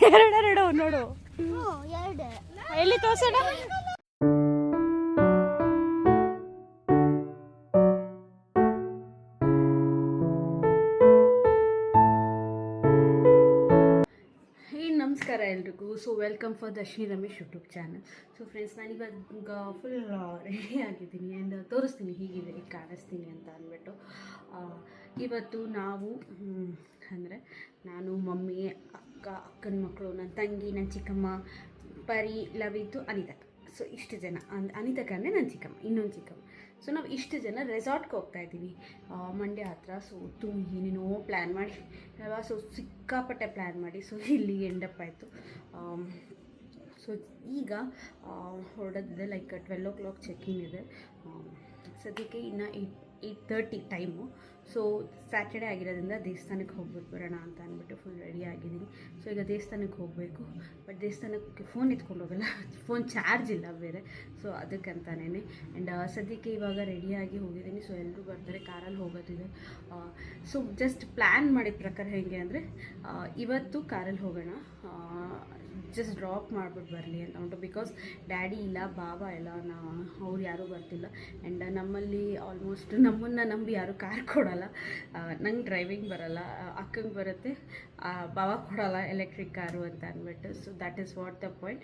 ಎರಡೆರಡು ನೋಡು, ಎಲ್ಲಿ ತೋರ್ಸೋಣ. ನಮಸ್ಕಾರ ಎಲ್ರಿಗೂ. So welcome for Darshini Ramesh YouTube channel. So friends, ನಾನಿವಾಗ ಫುಲ್ ರೆಡಿ ಆಗಿದ್ದೀನಿ ಆ್ಯಂಡ್ ತೋರಿಸ್ತೀನಿ ಹೀಗಿದೆ, ಈಗ ಕಾಣಿಸ್ತೀನಿ ಅಂತ ಅಂದ್ಬಿಟ್ಟು. ಇವತ್ತು ನಾವು ಅಂದರೆ ನಾನು, ಮಮ್ಮಿ, ಅಕ್ಕನ ಮಕ್ಕಳು, ನನ್ನ ತಂಗಿ, ನನ್ನ ಚಿಕ್ಕಮ್ಮ, ಪರಿ, ಲವಿತು, ಅನಿತಕ್ಕ. ಸೊ ಇಷ್ಟು ಜನ, ಅನಿತಕ್ಕ ಅಂದರೆ ನನ್ನ ಚಿಕ್ಕಮ್ಮ, ಇನ್ನೊಂದು ಚಿಕ್ಕಮ್ಮ. ಸೊ ನಾವು ಇಷ್ಟು ಜನ ರೆಸಾರ್ಟ್ಗೆ ಹೋಗ್ತಾ ಇದ್ದೀವಿ ಮಂಡ್ಯ ಹತ್ರ. ಸೊ ಏನೇನೋ ಪ್ಲ್ಯಾನ್ ಮಾಡಿ ಅಲ್ವಾ, ಸೊ ಸಿಕ್ಕಾಪಟ್ಟೆ ಪ್ಲ್ಯಾನ್ ಮಾಡಿ ಸೊ ಇಲ್ಲಿಗೆ ಎಂಡಪ್ ಆಯಿತು. ಸೊ ಈಗ ಹೊರಡೋದಿದೆ, ಲೈಕ್ 12 o'clock ಚೆಕ್ಕಿಂಗ್ ಇದೆ. ಸದ್ಯಕ್ಕೆ ಇನ್ನು 8:30 ಟೈಮು. ಸೊ ಸ್ಯಾಟರ್ಡೇ ಆಗಿರೋದ್ರಿಂದ ದೇವಸ್ಥಾನಕ್ಕೆ ಹೋಗ್ಬಿಟ್ಟು ಬರೋಣ ಅಂತ ಅಂದ್ಬಿಟ್ಟು ಫುಲ್ ರೆಡಿ ಆಗಿದ್ದೀನಿ. ಸೊ ಈಗ ದೇವಸ್ಥಾನಕ್ಕೆ ಹೋಗಬೇಕು, ಬಟ್ ದೇವಸ್ಥಾನಕ್ಕೆ ಫೋನ್ ಎತ್ಕೊಂಡು ಹೋಗಲ್ಲ, ಫೋನ್ ಚಾರ್ಜ್ ಇಲ್ಲ ಬೇರೆ. ಸೊ ಅದಕ್ಕಂತಾನೇ ಆ್ಯಂಡ್ ಸದ್ಯಕ್ಕೆ ಇವಾಗ ರೆಡಿಯಾಗಿ ಹೋಗಿದ್ದೀನಿ. ಸೊ ಎಲ್ಲರೂ ಬರ್ತಾರೆ, ಕಾರಲ್ಲಿ ಹೋಗೋದಿದೆ. ಸೊ ಜಸ್ಟ್ ಪ್ಲ್ಯಾನ್ ಮಾಡಿದ ಪ್ರಕಾರ ಹೇಗೆ ಅಂದರೆ, ಇವತ್ತು ಕಾರಲ್ಲಿ ಹೋಗೋಣ, ಜಸ್ಟ್ ಡ್ರಾಪ್ ಮಾಡಿಬಿಟ್ಟು ಬರಲಿ ಅಂತ ಉಂಟು. ಬಿಕಾಸ್ ಡ್ಯಾಡಿ ಇಲ್ಲ, ಬಾಬಾ ಇಲ್ಲ, ಅವ್ರು ಯಾರೂ ಬರ್ತಿಲ್ಲ. ಆ್ಯಂಡ್ ನಮ್ಮಲ್ಲಿ ಆಲ್ಮೋಸ್ಟ್ ನಮ್ಮನ್ನು ನಂಬಿ ಯಾರೂ ಕಾರ್ ಕೊಡೋಲ್ಲ. ನಂಗೆ ಡ್ರೈವಿಂಗ್ ಬರೋಲ್ಲ, ಅಕ್ಕಂಗೆ ಬರುತ್ತೆ, ಬಾಬಾ ಕೊಡೋಲ್ಲ ಎಲೆಕ್ಟ್ರಿಕ್ ಕಾರು ಅಂತ ಅಂದ್ಬಿಟ್ಟು. So that is what the point.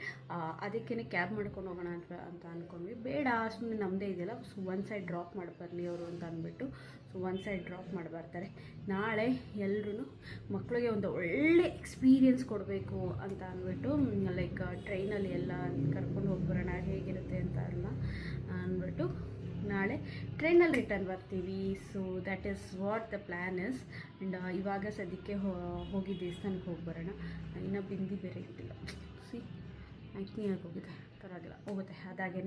ಅದಕ್ಕೇ ಕ್ಯಾಬ್ ಮಾಡ್ಕೊಂಡು ಹೋಗೋಣ ಅಂತ ಅಂದ್ಕೊಂಡ್ವಿ. ಬೇಡ, ಸುಮ್ಮನೆ ನಮ್ಮದೇ ಇದೆಯಲ್ಲ, ಸೊ ಒಂದು ಸೈಡ್ ಡ್ರಾಪ್ ಮಾಡಿ ಬರಲಿ ಅವರು ಅಂತ ಅಂದ್ಬಿಟ್ಟು ಸೊ ಒಂದು ಸೈಡ್ ಡ್ರಾಪ್ ಮಾಡಿ ಬರ್ತಾರೆ. ನಾಳೆ ಎಲ್ಲರೂ ಮಕ್ಕಳಿಗೆ ಒಂದು ಒಳ್ಳೆ ಎಕ್ಸ್ಪೀರಿಯೆನ್ಸ್ ಕೊಡಬೇಕು ಅಂತ ಅಂದ್ಬಿಟ್ಟು, ಲೈಕ್ ಟ್ರೈನಲ್ಲಿ ಎಲ್ಲ ಕರ್ಕೊಂಡು ಹೋಗ್ಬರೋಣ ಹೇಗಿರುತ್ತೆ ಅಂತ ಎಲ್ಲ ಅಂದ್ಬಿಟ್ಟು ನಾಳೆ ಟ್ರೈನಲ್ಲಿ ರಿಟರ್ನ್ ಬರ್ತೀವಿ. So that is what the plan is. And ಇವಾಗ ಸದ್ಯಕ್ಕೆ ಹೋಗಿ ದೇವಸ್ಥಾನಕ್ಕೆ ಹೋಗಿ ಬರೋಣ. ಇನ್ನೂ ಬಿಂದಿ ಬೇರೆ ಇಟ್ಟಿಲ್ಲ, ಸಿ ಆಗಿ ಹೋಗಿದೆ, ಪರವಾಗಿಲ್ಲ ಹೋಗುತ್ತೆ. ಅದಾಗೇ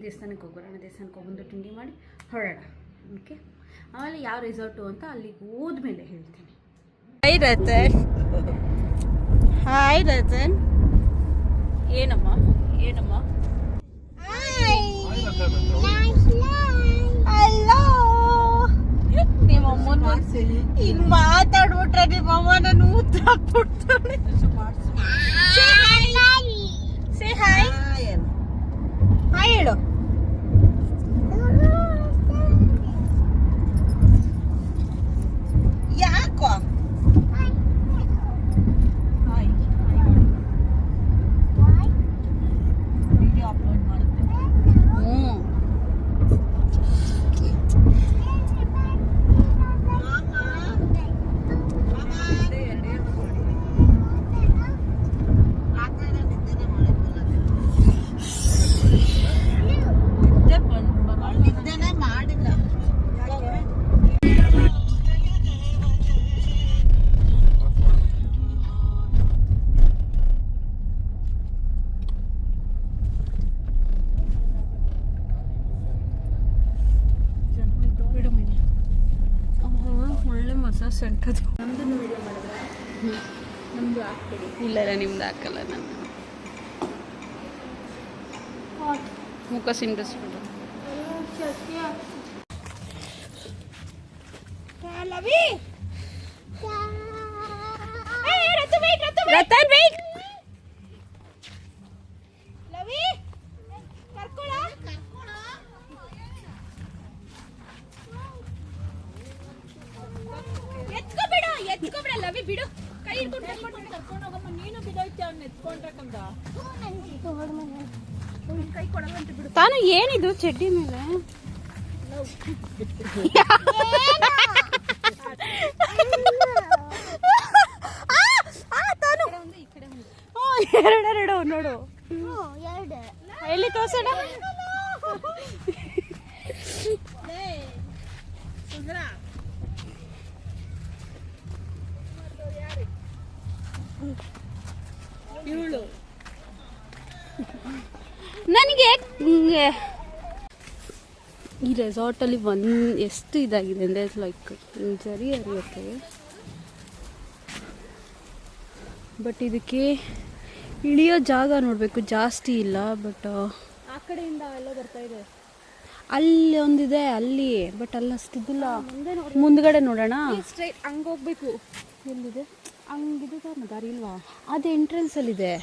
ದೇವಸ್ಥಾನಕ್ಕೆ ಹೋಗ್ಬರೋಣ. ದೇವಸ್ಥಾನಕ್ಕೆ ಹೋಗ್ಬಂದು ತಿಂಡಿ ಮಾಡಿ ಹೊರಡೋಣ. ಓಕೆ, ಆಮೇಲೆ ಯಾವ ರೆಸಾರ್ಟು ಅಂತ ಅಲ್ಲಿಗೆ ಹೋದ್ಮೇಲೆ ಹೇಳ್ತೀನಿ. Hi Ratan, hi Ratan. ಏನಮ್ಮ ಏನಮ್ಮ, ಹಲೋ. ನಿಮ್ಮಮ್ಮನ ಇನ್ನು ಮಾತಾಡ್ಬಿಟ್ರೆ ನಿಮ್ಮಮ್ಮ ನಾನು ಉತ್ತರ ಕೊಡ್ತಾಳೆ. ಸೇ ಹಾಯ್, ಹಾಯ್ ಹೇಳು. ಯಾಕೋ ವಿಡಿಯೋ ಅಪ್ಲೋಡ್ ಮಾಡುತ್ತೆ. ಸೆಂಟದು ನಮ್ಮದನ್ನು ವಿಡಿಯೋ ಮಾಡಿದ್ರೆ ನಮ್ಮದು ಹಾಕ್ಬಿಡಿ. ಇಲ್ಲ ನಿಮ್ದು ಹಾಕಲ್ಲ, ನಾನು ಮುಖ ಸಿಂಡಿಸ್ಬಿಡು. ರತನ್ ವೇಟ್, ಲವಿ ಕರ್ಕೊಳ್ಳ. ಎತ್ಕೊಬೇಡ ಲವಿ, ಬಿಡು, ಕೈ ಹಿಡ್ಕೊಂಡು ಕರ್ಕೊಂಡು ಹೋಗಮ್ಮ. ನೀನು ಬಿಡೋಯ್ತೆ ಅವ್ನು ಎತ್ಕೊಂಡ್ರಕ್ಕಂದ ಕೈ ಕೊಡಲ್ಲ ಅಂತ ಬಿಡು. ತಾನು ಏನಿದು ಚಡ್ಡಿ ಮೇಲೆ ಎರಡೆರಡು ನೋಡು, ಎಲ್ಲಿ ತೋರ್ಸೋಣ. ನನಗೆ ಈ ರೆಸಾರ್ಟಲ್ಲಿ ಎಷ್ಟು ಇದಾಗಿದೆ ಅಂದರೆ, ಲೈಕ್ ಜರಿ ಹರಿಯುತ್ತೆ, ಬಟ್ ಇದಕ್ಕೆ ಇಳಿಯೋ ಜಾಗ ನೋಡಬೇಕು, ಜಾಸ್ತಿ ಇಲ್ಲ. ಬಟ್ ಆ ಕಡೆಯಿಂದ ಎಲ್ಲ ಬರ್ತಾ ಇದೆ. ಅಲ್ಲಿ ಒಂದಿದೆ ಅಲ್ಲಿ, ಬಟ್ ಅಲ್ಲಿ ಅಷ್ಟಿದ್ದಿಲ್ಲ. ಮುಂದ್ಗಡೆ ನೋಡೋಣ. ಸ್ಟ್ರೈಟ್ ಹಂಗೆ ಹೋಗ್ಬೇಕು. ಎಲ್ಲಿದೆ? ಹಂಗಿದೆ ದಾರಿ ಇಲ್ವಾ? ಅದು ಎಂಟ್ರೆನ್ಸಲ್ಲಿದೆ.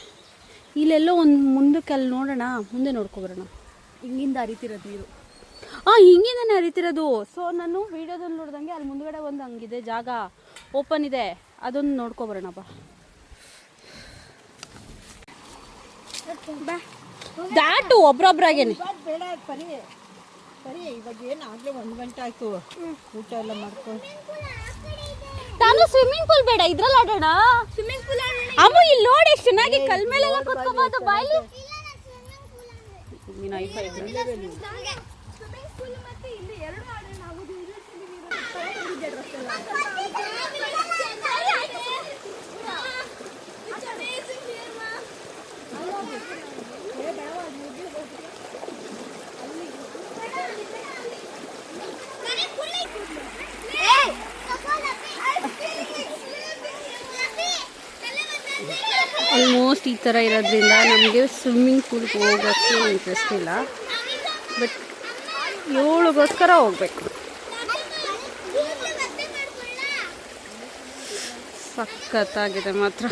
ಇಲ್ಲೆಲ್ಲೋ ಒಂದು ಮುಂದಕ್ಕೆ ಅಲ್ಲಿ ನೋಡೋಣ, ಮುಂದೆ ನೋಡ್ಕೊಬರೋಣ. ಹಿಂಗಿಂದ ಹರಿತಿರೋದು ನೀರು. ಹಿಂಗಿಂದಾನೆ ಹರಿತಿರೋದು. ಸೊ ನಾನು ವೀಡಿಯೋದಲ್ಲಿ ನೋಡ್ದಂಗೆ ಅಲ್ಲಿ ಮುಂದ್ಗಡೆ ಒಂದು ಹಂಗಿದೆ ಜಾಗ, ಓಪನ್ ಇದೆ, ಅದೊಂದು ನೋಡ್ಕೊಬರೋಣಪ್ಪ. ದಾಟು ಒಬ್ರೊಬ್ರಾಗೇನೆ. ಬೇಡ ಪರಿ ಇವಾಗ ಏನು ಆಗಲೇ 1 ಗಂಟೆ ಆಯ್ತು. ಊಟ ಎಲ್ಲ ಮಾಡ್ಕೊಂಡು ನಾನು ಸ್ವಿಮ್ಮಿಂಗ್ ಪೂಲ್ ಬೇಡ, ಇದ್ರಲ್ಲಿ ಆಡೋಣ. ಸ್ವಿಮ್ಮಿಂಗ್ ಪೂಲ್ ಅಮ್ಮ ಇಲ್ಲಿ ನೋಡಿ ಎಷ್ಟು ಚೆನ್ನಾಗಿ ಕಲ್ ಮೇಲೆಲ್ಲ ಕೂತ್ಕೋಬಹುದು. ಬಾಯ್ಲಿ ನೀನು ಐಫೈ ಆಲ್ಮೋಸ್ಟ್ ಈ ಥರ ಇರೋದ್ರಿಂದ ನಮಗೆ ಸ್ವಿಮ್ಮಿಂಗ್ ಪೂಲ್ಗೆ ಹೋಗೋಕ್ಕೆ ಇಂಟ್ರೆಸ್ಟ್ ಇಲ್ಲ, ಬಟ್ ಇವಳಿಗೋಸ್ಕರ ಹೋಗ್ಬೇಕು. ಸಖತ್ತಾಗಿದೆ ಮಾತ್ರ.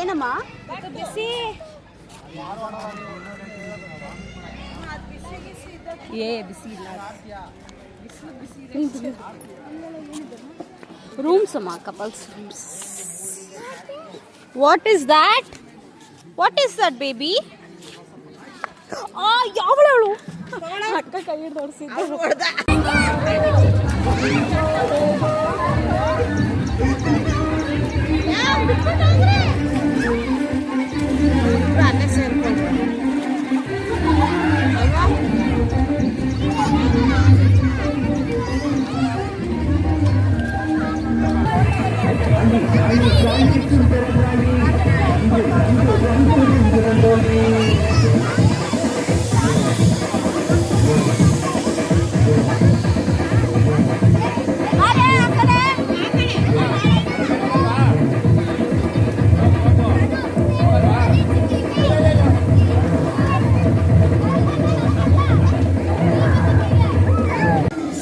ಏನಮ್ಮ ಬಿಸಿ ಬಿಸಿ ಇಲ್ಲ. ರೂಮ್ಸ್ ಅಮ್ಮ, couples rooms. What is that baby? ಯಾವಳವಳು ಅಕ್ಕ ಕೈ ಹಿಡ್ದು ಹೊಡ್ಸಿದ್ದು.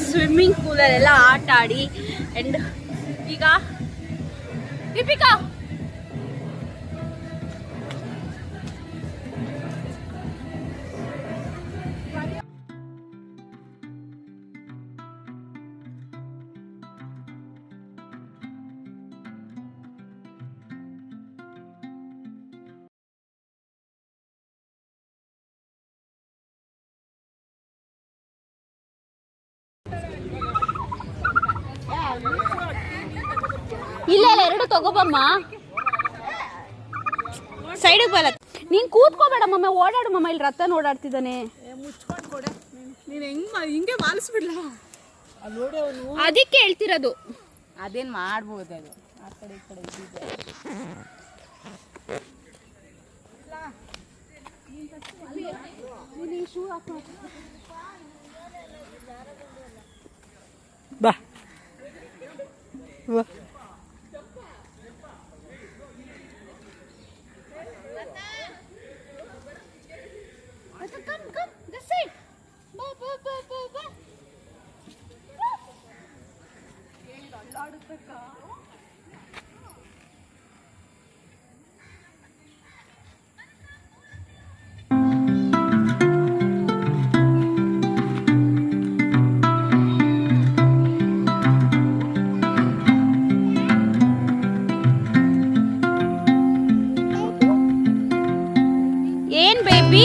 ಸ್ವಿಮ್ಮಿಂಗ್ ಪೂಲಲ್ಲೆಲ್ಲ ಆಟ ಆಡಿ ಅಂಡ್ ಈಗ ದೀಪಿಕಾ ಇಲ್ಲ ಎರಡು ತಗೋಬಮ್ಮ, ಸೈಡಿಗೆ ಬರ. ನೀನ್ ಕೂತ್ಕೋಬೇಡ ಮಮ್ಮ, ಓಡಾಡು ಮಮ್ಮ. ಇಲ್ಲಿ ರತನ್ ಓಡಾಡ್ತಿದ್ದಾನೆ. ಮುಚ್ಕೊಂಡು ಕೊಡೆ ನೀನು. ಹಿಂಗೆ ಮಾಲಿಸ್ಬಿಡ್ಲ? ನೋಡಿ ಅವನು ಅದಕ್ಕೆ ಹೇಳ್ತಿರೋದು. ಅದೇನು ಮಾಡ್ಬೋದು, ಅದು ಆ ಕಡೆ ಈ ಕಡೆ ಇದ್ದಿದ್ದೆ. ಬಾ ಬಾ. ಏನ್ ಬೇಬಿ?